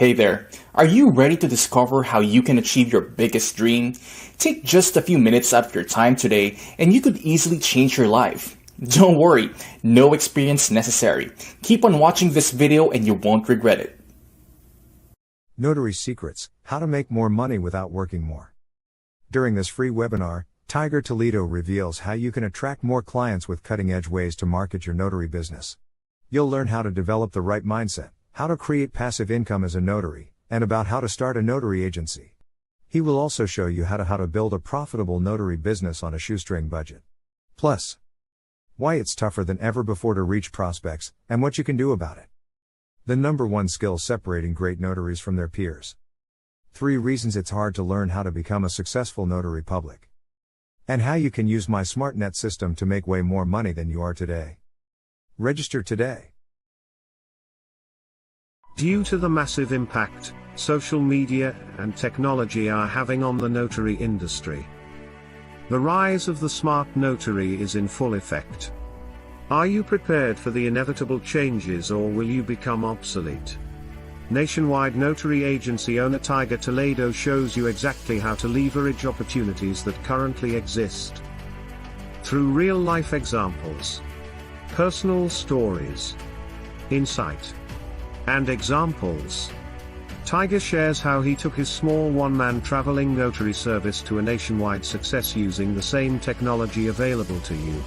Hey there, are you ready to discover how you can achieve your biggest dream? Take just a few minutes out of your time today and you could easily change your life. Don't worry, no experience necessary. Keep on watching this video and you won't regret it. Notary Secrets: How to Make More Money Without Working More. During this free webinar, Tiger Toledo reveals how you can attract more clients with cutting-edge ways to market your notary business. You'll learn how to develop the right mindset, how to create passive income as a notary, and about how to start a notary agency. He will also show you how to build a profitable notary business on a shoestring budget. Plus, why it's tougher than ever before to reach prospects, and what you can do about it. The number one skill separating great notaries from their peers. 3 reasons it's hard to learn how to become a successful notary public. And how you can use my SmartNet system to make way more money than you are today. Register today. Due to the massive impact social media and technology are having on the notary industry, the rise of the smart notary is in full effect. Are you prepared for the inevitable changes, or will you become obsolete? Nationwide notary agency owner Tiger Toledo shows you exactly how to leverage opportunities that currently exist. Through real-life examples, personal stories, insight, and examples, Tiger shares how he took his small one-man traveling notary service to a nationwide success using the same technology available to you.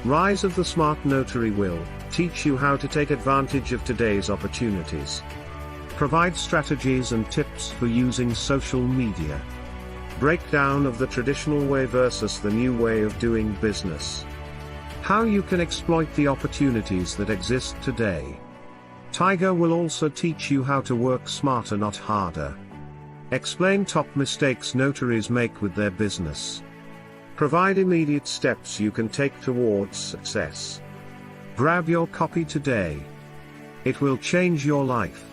Rise of the Smart Notary will teach you how to take advantage of today's opportunities. Provide strategies and tips for using social media. Breakdown of the traditional way versus the new way of doing business. How you can exploit the opportunities that exist today. Tiger will also teach you how to work smarter, not harder. Explain top mistakes notaries make with their business. Provide immediate steps you can take towards success. Grab your copy today. It will change your life.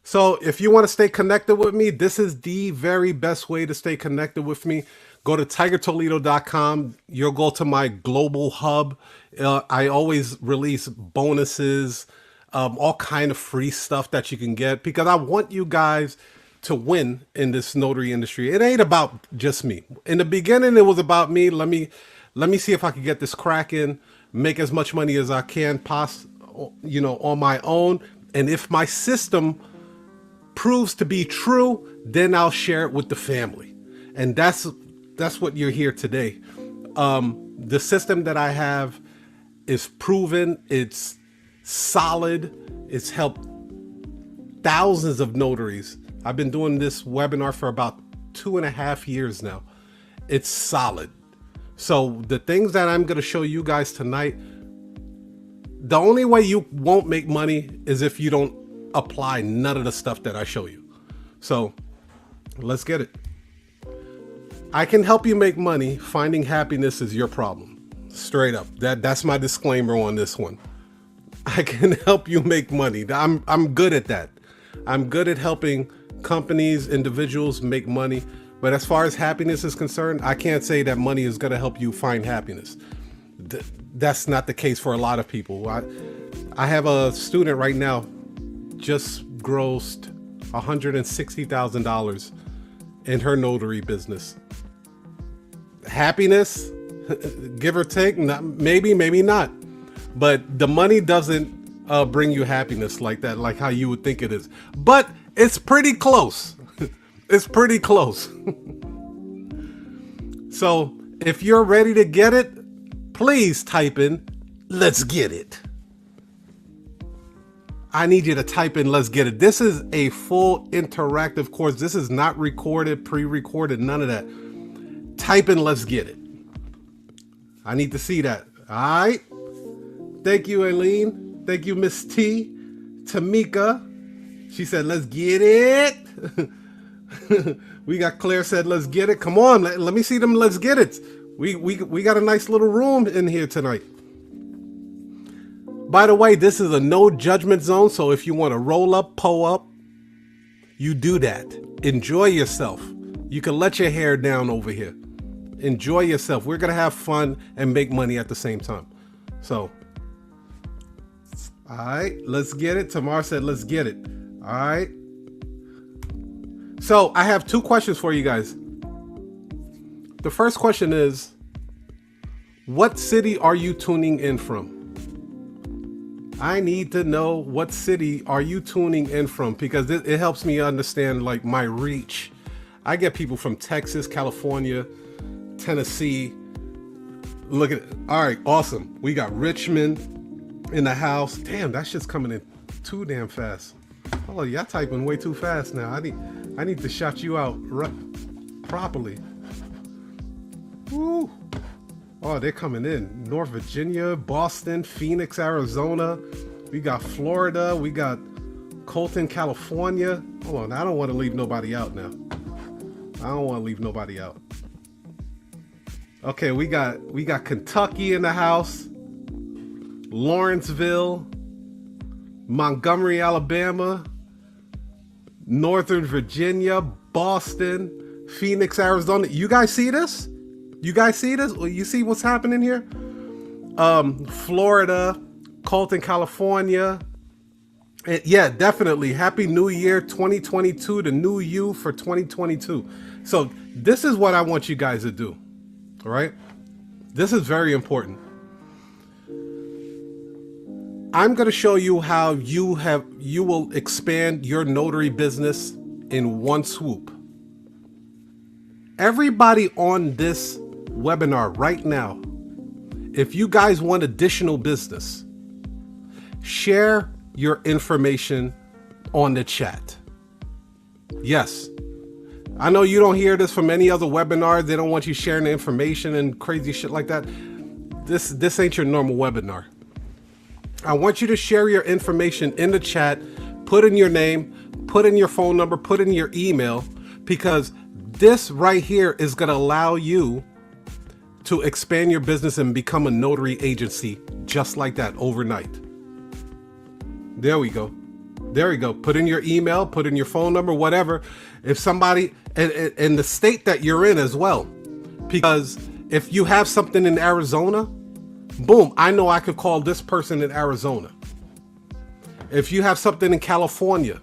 So if you want to stay connected with me, this is the very best way to stay connected with me. Go to tigertoledo.com. You'll go to my global hub. I always release bonuses, all kind of free stuff that you can get, because I want you guys to win in this notary industry. It ain't about just me. In the beginning, it was about me. Let me see if I can get this cracking, make as much money as I can, on my own. And if my system proves to be true, then I'll share it with the family. And that's what you're here today. The system that I have is proven, it's solid, it's helped thousands of notaries. I've been doing this webinar for about 2.5 years now. It's solid. So the things that I'm going to show you guys tonight, the only way you won't make money is if you don't apply none of the stuff that I show you. So let's get it. I can help you make money. Finding happiness is your problem. Straight up. That's my disclaimer on this one. I can help you make money. I'm good at that. I'm good at helping companies, individuals make money. But as far as happiness is concerned, I can't say that money is going to help you find happiness. That's not the case for a lot of people. I have a student right now, just grossed $160,000 in her notary business. Happiness, give or take, maybe not. But the money doesn't bring you happiness like that, like how you would think it is. But It's pretty close. It's pretty close. So if you're ready to get it, please type in, let's get it. I need you to type in, let's get it. This is a full interactive course. This is not recorded, pre-recorded, none of that. Type in, let's get it. I need to see that. All right. Thank you, Aileen. Thank you, Miss T. Tamika. She said, let's get it. We got Claire said, let's get it. Come on, let me see them. Let's get it. We got a nice little room in here tonight. By the way, this is a no judgment zone. So if you want to roll up, pull up, you do that. Enjoy yourself. You can let your hair down over here. Enjoy yourself. We're going to have fun and make money at the same time. So, all right, let's get it. Tamar said, let's get it. All right. So I have two questions for you guys. The first question is, what city are you tuning in from? I need to know what city are you tuning in from, because it helps me understand like my reach. I get people from Texas, California, Tennessee. Look at it. All right, awesome. We got Richmond in the house. Damn, that shit's coming in too damn fast. Oh, y'all typing way too fast now. I need to shout you out properly. Woo. Oh, they're coming in. North Virginia, Boston, Phoenix, Arizona. We got Florida. We got Colton, California. Hold on, I don't want to leave nobody out now. I don't want to leave nobody out. Okay, we got Kentucky in the house. Lawrenceville, Montgomery, Alabama, Northern Virginia, Boston, Phoenix, Arizona. You guys see this? You guys see this? You see what's happening here? Florida, Colton, California. And yeah, definitely. Happy New Year 2022, the new you for 2022. So this is what I want you guys to do. All right? This is very important. I'm going to show you how you will expand your notary business in one swoop. Everybody on this webinar right now, if you guys want additional business, share your information on the chat. Yes. I know you don't hear this from any other webinar. They don't want you sharing the information and crazy shit like that. This ain't your normal webinar. I want you to share your information in the chat, put in your name, put in your phone number, put in your email, because this right here is going to allow you to expand your business and become a notary agency just like that overnight. There we go. There we go. Put in your email, put in your phone number, whatever. If somebody, and the state that you're in as well, because if you have something in Arizona, boom, I know I could call this person in Arizona. If you have something in California,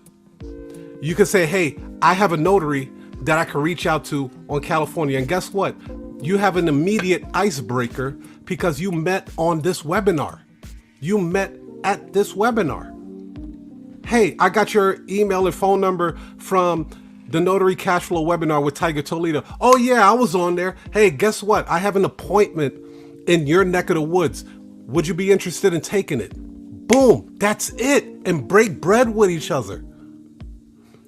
you can say, hey, I have a notary that I can reach out to on California. And guess what? You have an immediate icebreaker because you met on this webinar. You met at this webinar. Hey, I got your email and phone number from the Notary Cashflow webinar with Tiger Toledo. Oh yeah, I was on there. Hey, guess what? I have an appointment in your neck of the woods. Would you be interested in taking it? Boom, that's it. And break bread with each other.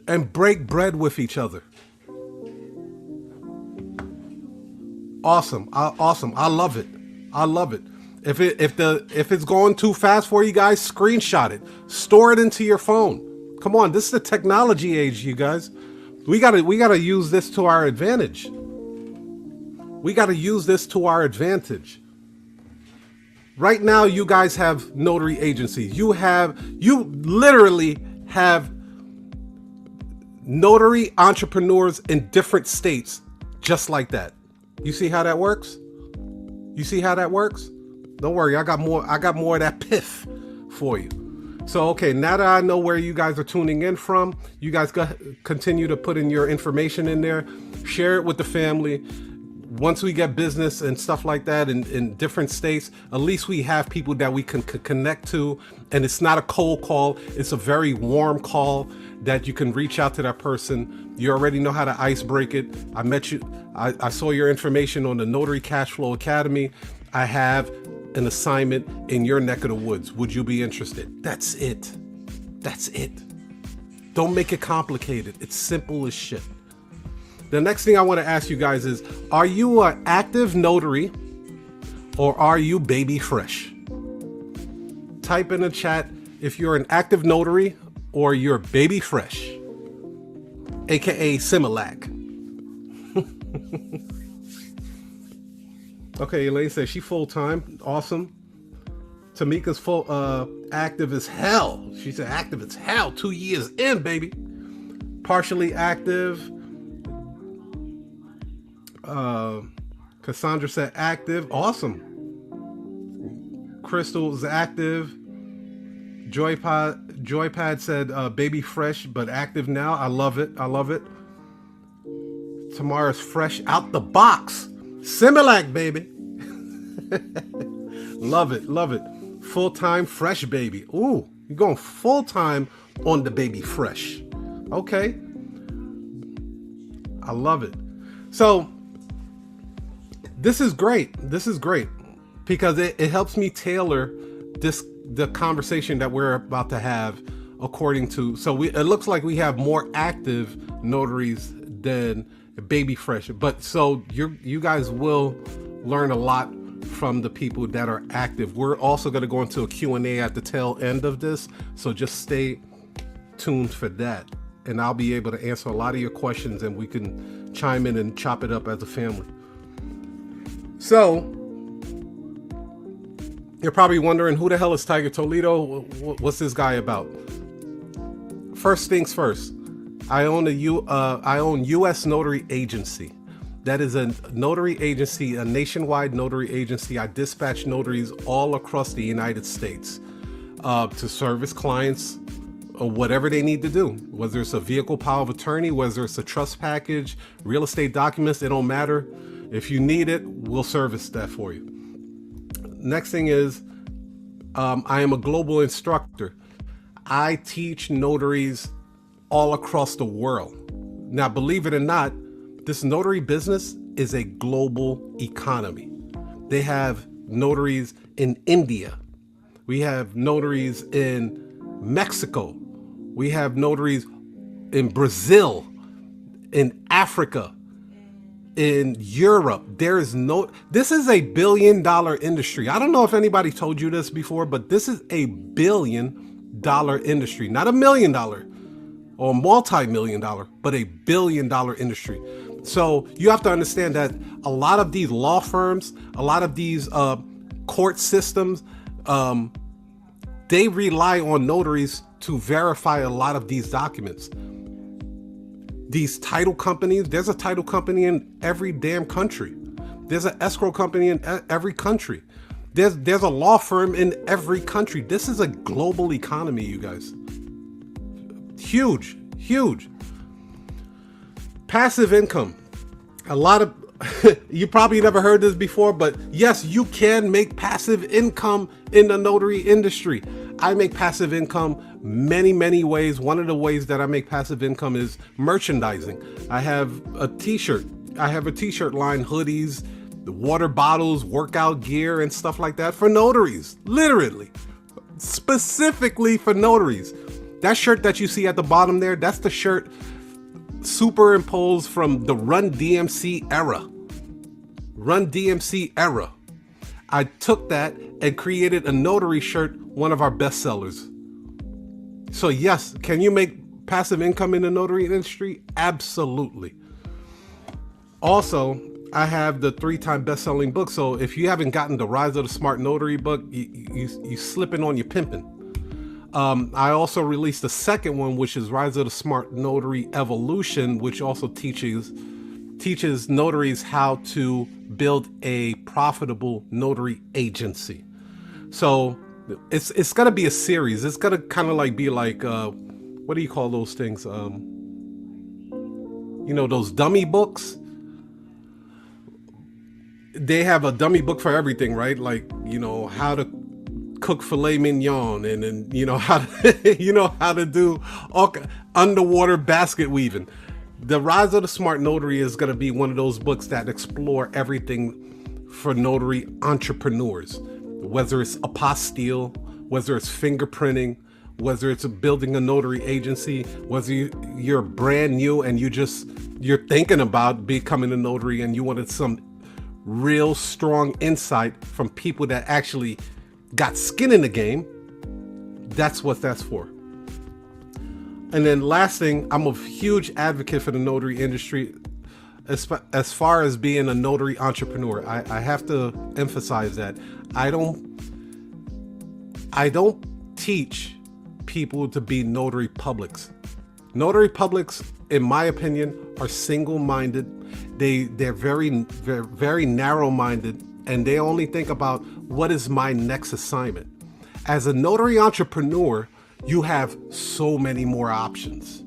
And break bread with each other. Awesome. Awesome. I love it. I love it. If it's going too fast for you guys, screenshot it. Store it into your phone. Come on, this is the technology age, you guys. We gotta use this to our advantage. We gotta use this to our advantage. Right now, you guys have notary agencies. You literally have notary entrepreneurs in different states, just like that. You see how that works? You see how that works? Don't worry, I got more of that piff for you. So, okay, now that I know where you guys are tuning in from, you guys continue to put in your information in there, share it with the family. once we get business and stuff like that in different states, at least we have people that we can connect to, and it's not a cold call. It's a very warm call that you can reach out to that person. You already know how to ice break it. I met you. I saw your information on the Notary Cashflow Academy. I have an assignment in your neck of the woods. Would you be interested? That's it. That's it. Don't make it complicated. It's simple as shit. The next thing I want to ask you guys is, are you an active notary or are you baby fresh? Type in the chat if you're an active notary or you're baby fresh, aka Similac. Okay, Elaine says she full-time. Awesome. Tamika's active as hell. She said active as hell. 2 years in, baby. Partially active. Cassandra said active. Awesome. Crystal's active. Joypad said baby fresh but active now. I love it. I love it. Tamara's fresh out the box. Similac, baby. Love it. Love it. Full-time fresh baby. Ooh, you're going full-time on the baby fresh. Okay. I love it. So this is great. This is great because it helps me tailor the conversation that we're about to have according to. So it looks like we have more active notaries than baby fresh. But so you guys will learn a lot from the people that are active. We're also going to go into a Q&A at the tail end of this. So just stay tuned for that. And I'll be able to answer a lot of your questions and we can chime in and chop it up as a family. So, you're probably wondering, who the hell is Tiger Toledo? What's this guy about? First things first, I own U.S. Notary Agency. That is a notary agency, a nationwide notary agency. I dispatch notaries all across the United States to service clients or whatever they need to do, whether it's a vehicle power of attorney, whether it's a trust package, real estate documents, it don't matter. If you need it, we'll service that for you. Next thing is, I am a global instructor. I teach notaries all across the world. Now, believe it or not, this notary business is a global economy. They have notaries in India. We have notaries in Mexico. We have notaries in Brazil, in Africa, in Europe. This is $1 billion industry. I don't know if anybody told you this before, but this is $1 billion industry, not $1 million or multi-million dollar, but $1 billion industry. So you have to understand that a lot of these law firms, a lot of these court systems, they rely on notaries to verify a lot of these documents. These title companies, there's a title company in every damn country. There's an escrow company in every country. There's a law firm in every country. This is a global economy, you guys. Huge, huge. Passive income. A lot of, you probably never heard this before, but yes, you can make passive income in the notary industry. I make passive income many, many ways. One of the ways that I make passive income is merchandising. I have a t-shirt. I have a t-shirt line, hoodies, the water bottles, workout gear, and stuff like that for notaries. Literally, specifically for notaries. That shirt that you see at the bottom there, that's the shirt superimposed from the Run DMC era. Run DMC era. I took that and created a notary shirt, one of our best sellers. So yes, can you make passive income in the notary industry? Absolutely. Also, I have the 3-time best-selling book. So if you haven't gotten the Rise of the Smart Notary book, you slipping on your pimping. I also released the second one, which is Rise of the Smart Notary Evolution, which also teaches notaries how to build a profitable notary agency. So it's gonna be a series. It's gonna kind of like be like, what do you call those things? Those dummy books. they have a dummy book for everything, right? Like, how to cook filet mignon, and then how to how to do all underwater basket weaving. The Rise of the Smart Notary is going to be one of those books that explore everything for notary entrepreneurs, whether it's apostille, whether it's fingerprinting, whether it's building a notary agency, whether you're brand new and you're thinking about becoming a notary and you wanted some real strong insight from people that actually got skin in the game. That's what that's for. And then last thing, I'm a huge advocate for the notary industry as far as being a notary entrepreneur. I have to emphasize that I don't teach people to be notary publics. Notary publics, in my opinion, are single-minded. They're very narrow-minded, and they only think about what is my next assignment. As a notary entrepreneur, you have so many more options.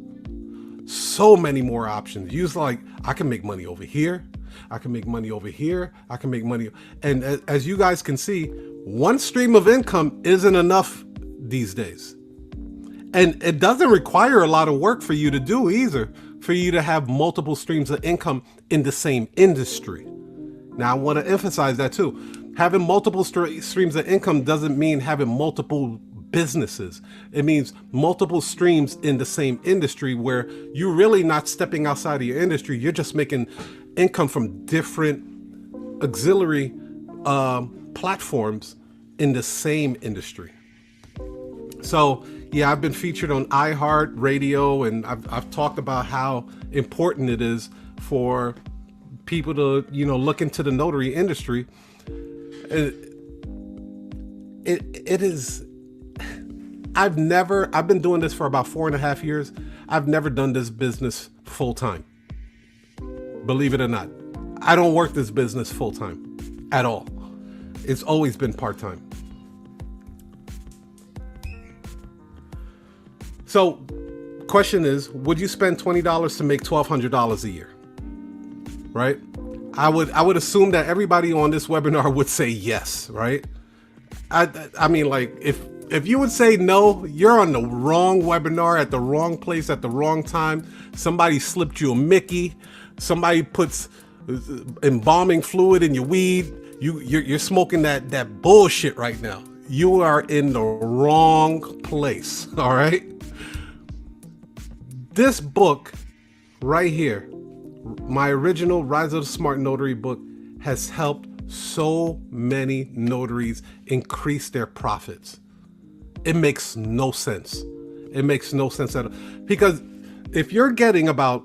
So many more options. I can make money over here. I can make money over here. I can make money. And as you guys can see, one stream of income isn't enough these days. And it doesn't require a lot of work for you to do either, for you to have multiple streams of income in the same industry. Now, I want to emphasize that too. Having multiple streams of income doesn't mean having multiple businesses. It means multiple streams in the same industry where you're really not stepping outside of your industry. You're just making income from different auxiliary platforms in the same industry. So yeah, I've been featured on iHeartRadio, and I've talked about how important it is for people to look into the notary industry. It is. I've been doing this for about 4.5 years. I've never done this business full time. Believe it or not, I don't work this business full time at all. It's always been part time. So, question is, would you spend $20 to make $1,200 a year? Right? I would assume that everybody on this webinar would say yes, right? I mean, like, if you would say no, you're on the wrong webinar at the wrong place at the wrong time. Somebody slipped you a Mickey. Somebody puts embalming fluid in your weed. You're smoking that bullshit right now. You are in the wrong place, all right? This book right here, my original Rise of the Smart Notary book, has helped so many notaries increase their profits. It makes no sense. It makes no sense at all. Because if you're getting about,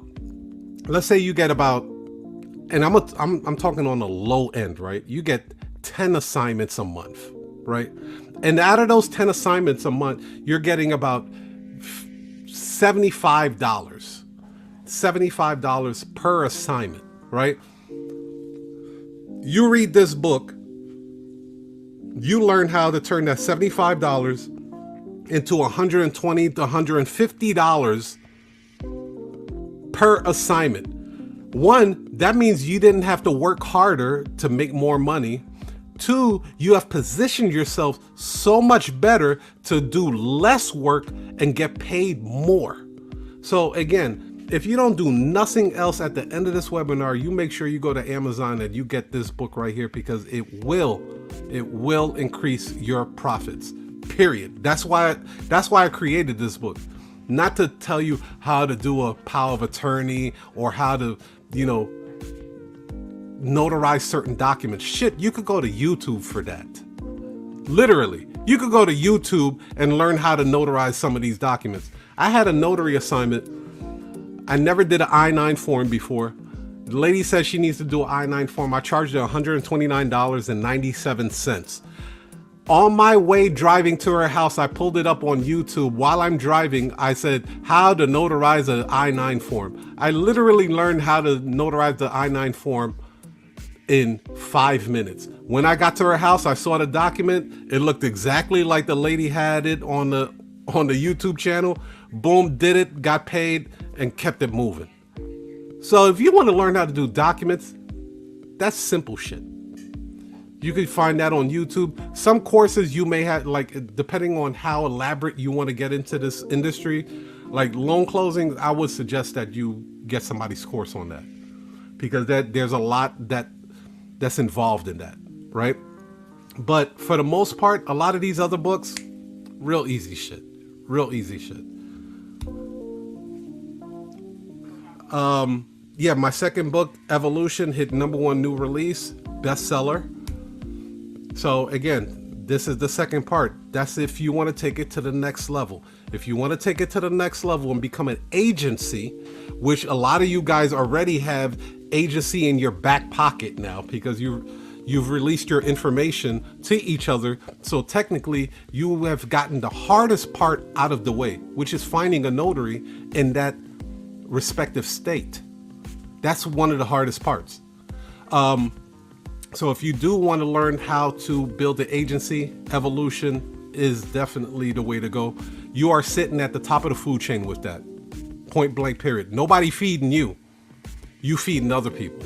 let's say you get about, and I'm talking on the low end, right? You get 10 assignments a month, right? And out of those 10 assignments a month, you're getting about $75 per assignment, right? You read this book, you learn how to turn that $75 into $120 to $150 per assignment. One, that means you didn't have to work harder to make more money. Two, you have positioned yourself so much better to do less work and get paid more. So again, if you don't do nothing else at the end of this webinar, you make sure you go to Amazon and you get this book right here, because it will increase your profits. Period. That's why I created this book. Not to tell you how to do a power of attorney or how to, notarize certain documents. Shit, you could go to YouTube for that. Literally, you could go to YouTube and learn how to notarize some of these documents. I had a notary assignment. I never did an I-9 form before. The lady says she needs to do an I-9 form. I charged her $129.97. On my way driving to her house, I pulled it up on YouTube. While I'm driving, I said, how to notarize an I-9 form. I literally learned how to notarize the I-9 form in 5 minutes. When I got to her house, I saw the document. It looked exactly like the lady had it on the YouTube channel. Boom, did it, got paid, and kept it moving. So if you want to learn how to do documents, that's simple shit. You could find that on YouTube. Some courses you may have, like, depending on how elaborate you want to get into this industry, like loan closing, I would suggest that you get somebody's course on that, because there's a lot that's involved in that, right? But for the most part, a lot of these other books, real easy shit. Real easy shit. Yeah, my second book, Evolution, hit #1 new release, bestseller. So again, this is the second part. That's if you want to take it to the next level. If you want to take it to the next level and become an agency, which a lot of you guys already have agency in your back pocket now, because you've released your information to each other. So technically you have gotten the hardest part out of the way, which is finding a notary in that respective state. That's one of the hardest parts. So if you do want to learn how to build an agency, Evolution is definitely the way to go. You are sitting at the top of the food chain with that. Point blank, period. Nobody feeding you. You feeding other people.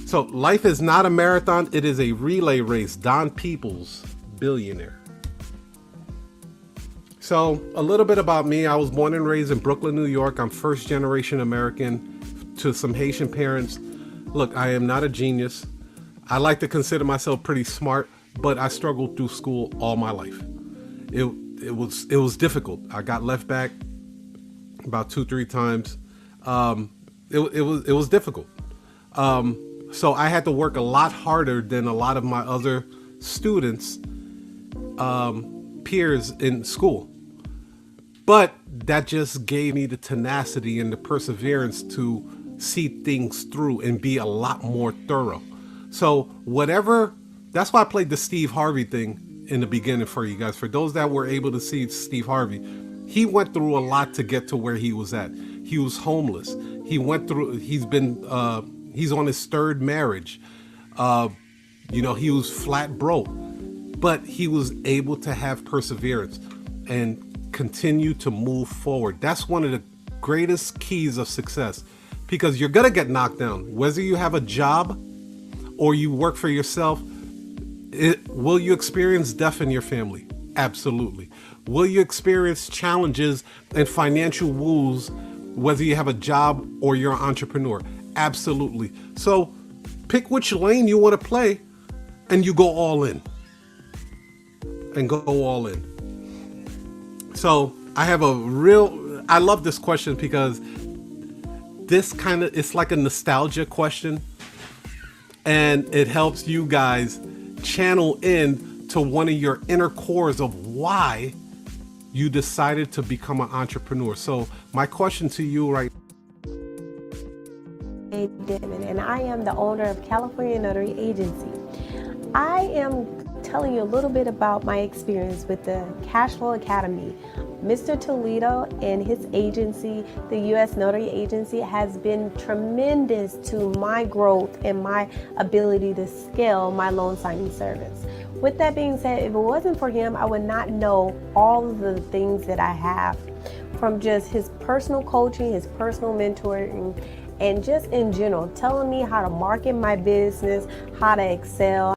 So life is not a marathon. It is a relay race. Don Peoples, billionaire. So a little bit about me. I was born and raised in Brooklyn, New York. I'm first generation American to some Haitian parents. Look, I am not a genius. I like to consider myself pretty smart, but I struggled through school all my life. It was difficult. I got left back about 2-3 times. It was difficult. So I had to work a lot harder than a lot of my other students, peers in school. But that just gave me the tenacity and the perseverance to see things through and be a lot more thorough. So that's why I played the Steve Harvey thing in the beginning for you guys. For those that were able to see Steve Harvey, he went through a lot to get to where he was at. He was homeless. He's on his third marriage. He was flat broke, but he was able to have perseverance and continue to move forward. That's one of the greatest keys of success, because you're going to get knocked down. Whether you have a job or you work for yourself, will you experience death in your family? Absolutely. Will you experience challenges and financial woes, whether you have a job or you're an entrepreneur? Absolutely. So pick which lane you want to play and you go all in. So I love this question, because it's like a nostalgia question, and it helps you guys channel in to one of your inner cores of why you decided to become an entrepreneur. So my question to you right and I am the owner of California Notary Agency. I am telling you a little bit about my experience with the Cashflow Academy. Mr. Toledo and his agency, the U.S. Notary Agency, has been tremendous to my growth and my ability to scale my loan signing service. With that being said, if it wasn't for him, I would not know all of the things that I have, from just his personal coaching, his personal mentoring, and just in general, telling me how to market my business, how to excel.